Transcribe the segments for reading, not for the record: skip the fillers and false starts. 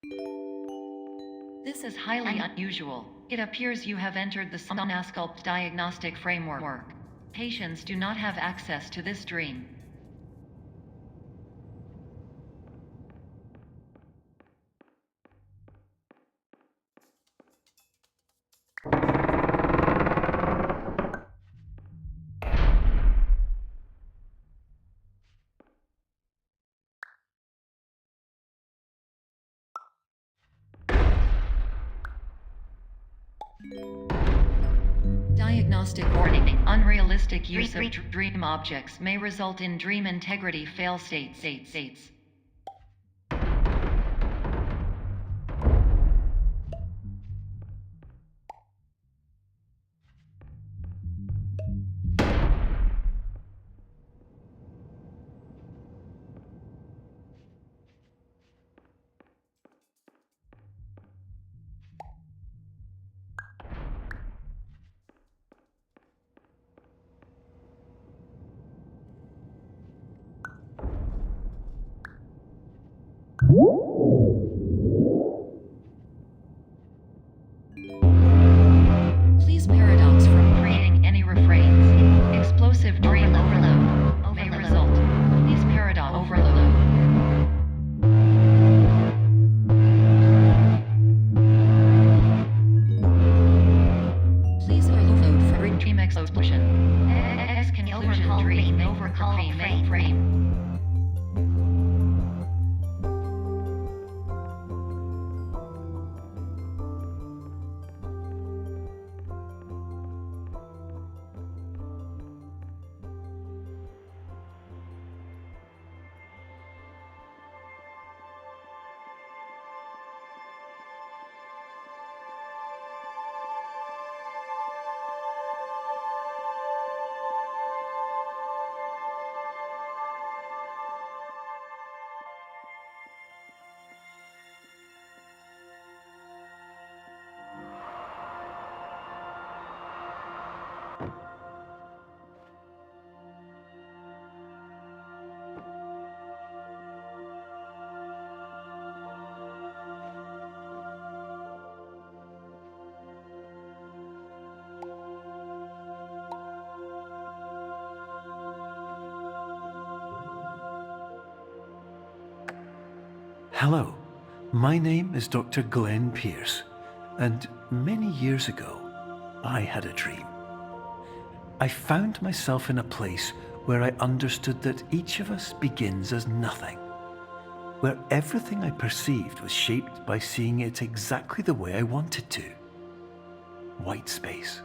This is highly unusual. It appears you have entered the Sonasculpt diagnostic framework. Patients do not have access to this dream. Diagnostic warning. Unrealistic use of dream objects may result in dream integrity fail states. Please paradox from creating any refrains. Explosive dream overload may result. Please paradox overload. Please overload for dream explosion. Conclusion dream overcall frame. Hello, my name is Dr. Glenn Pierce, and many years ago, I had a dream. I found myself in a place where I understood that each of us begins as nothing, where everything I perceived was shaped by seeing it exactly the way I wanted to. White space.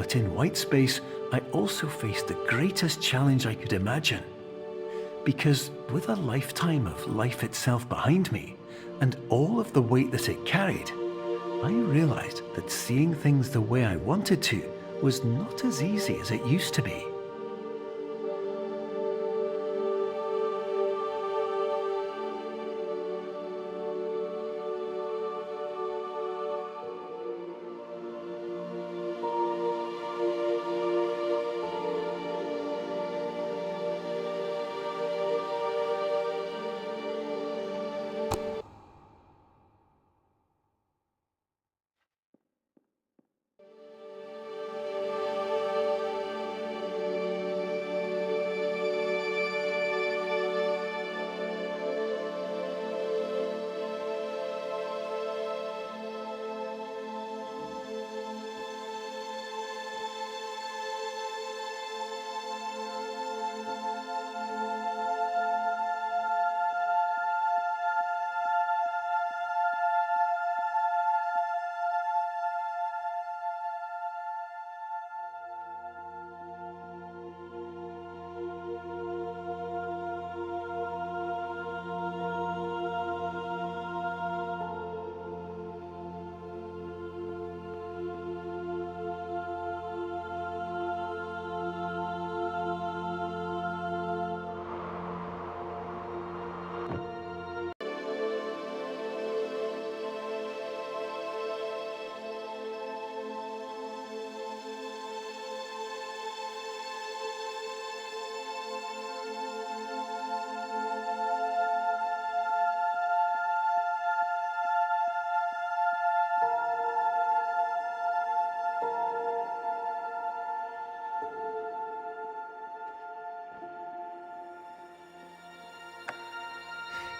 But in white space, I also faced the greatest challenge I could imagine. Because with a lifetime of life itself behind me, and all of the weight that it carried, I realized that seeing things the way I wanted to was not as easy as it used to be.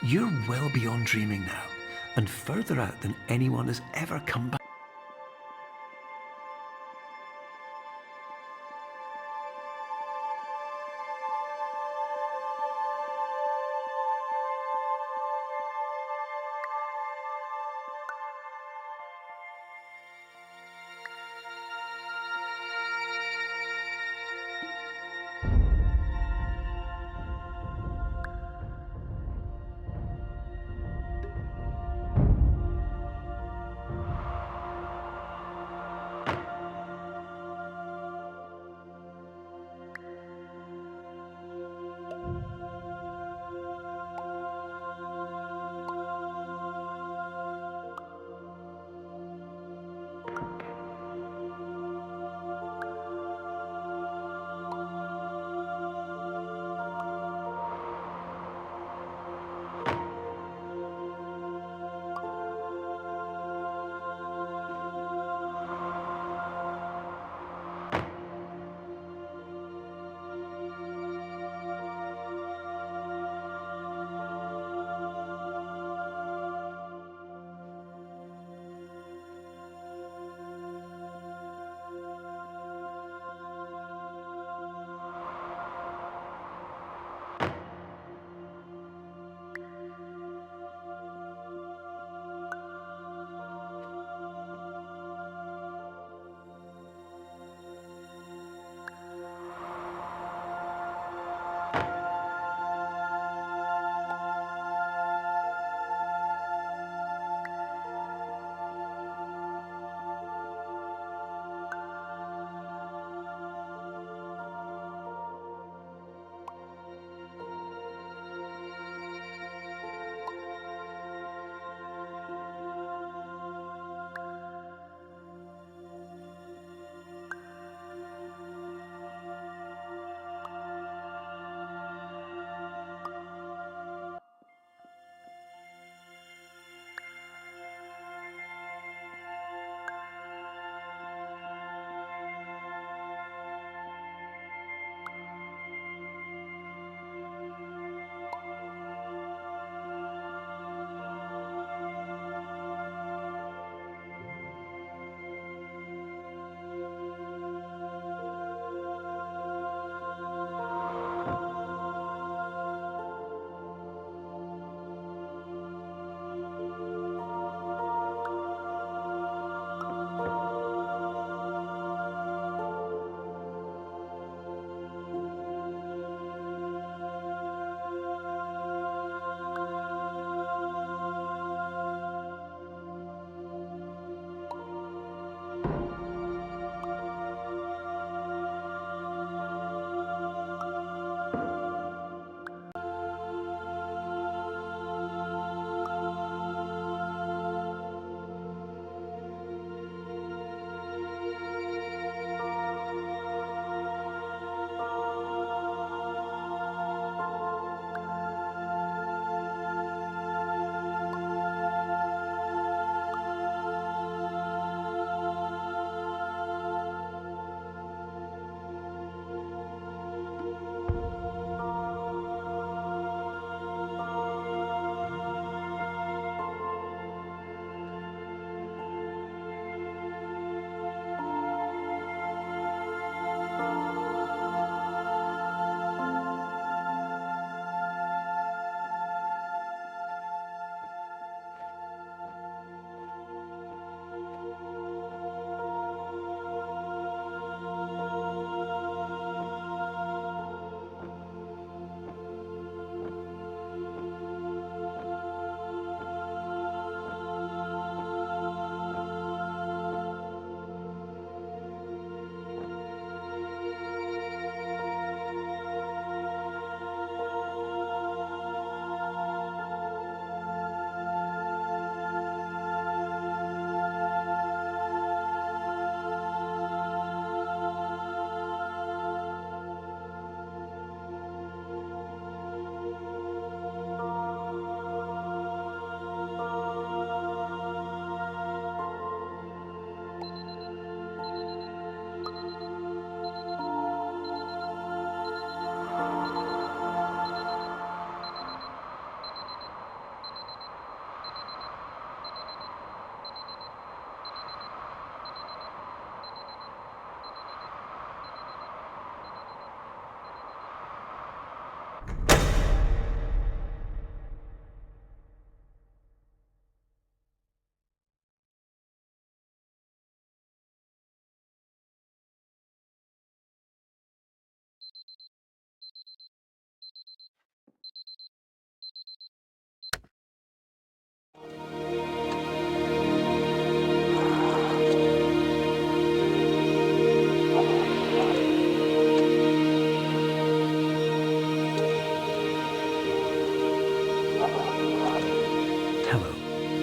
You're well beyond dreaming now, and further out than anyone has ever come back.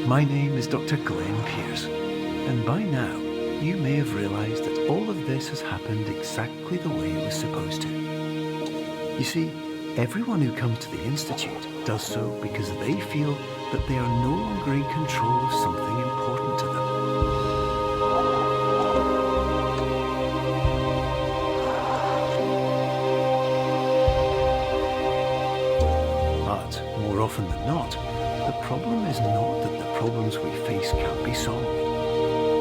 My name is Dr. Glenn Pierce, and by now you may have realised that all of this has happened exactly the way it was supposed to. You see, everyone who comes to the Institute does so because they feel that they are no longer in control of something important to them. But more often than not, the problem is not that the problems we face can't be solved.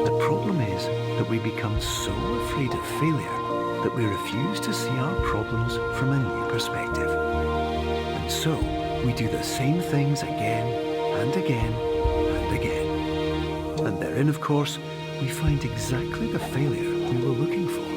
The problem is that we become so afraid of failure that we refuse to see our problems from a new perspective. And so, we do the same things again and again and again. And therein, of course, we find exactly the failure we were looking for.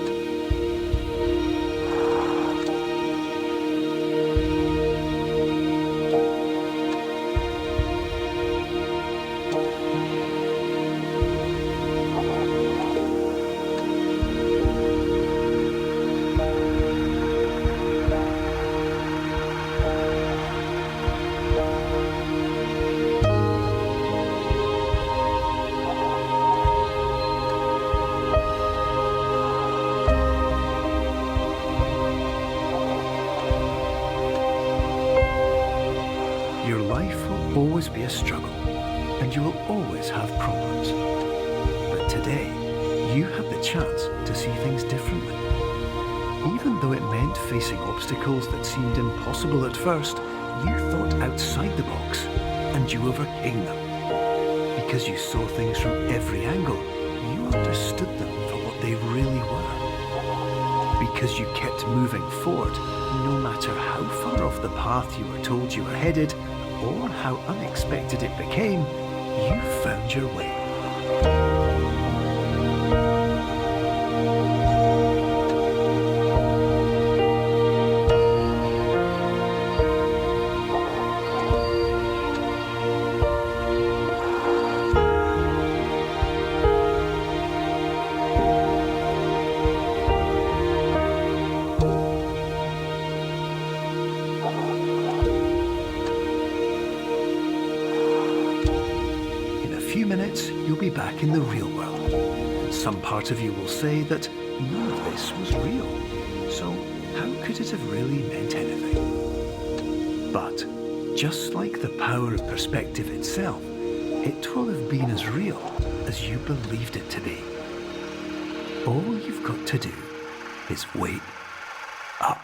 Your life will always be a struggle, and you will always have problems. But today, you have the chance to see things differently. Even though it meant facing obstacles that seemed impossible at first, you thought outside the box, and you overcame them. Because you saw things from every angle, you understood them for what they really were. Because you kept moving forward, no matter how far off the path you were told you were headed, or how unexpected it became, you found your way. few minutes, you'll be back in the real world. Some part of you will say that none of this was real, so how could it have really meant anything? But just like the power of perspective itself, it will have been as real as you believed it to be. All you've got to do is wait up.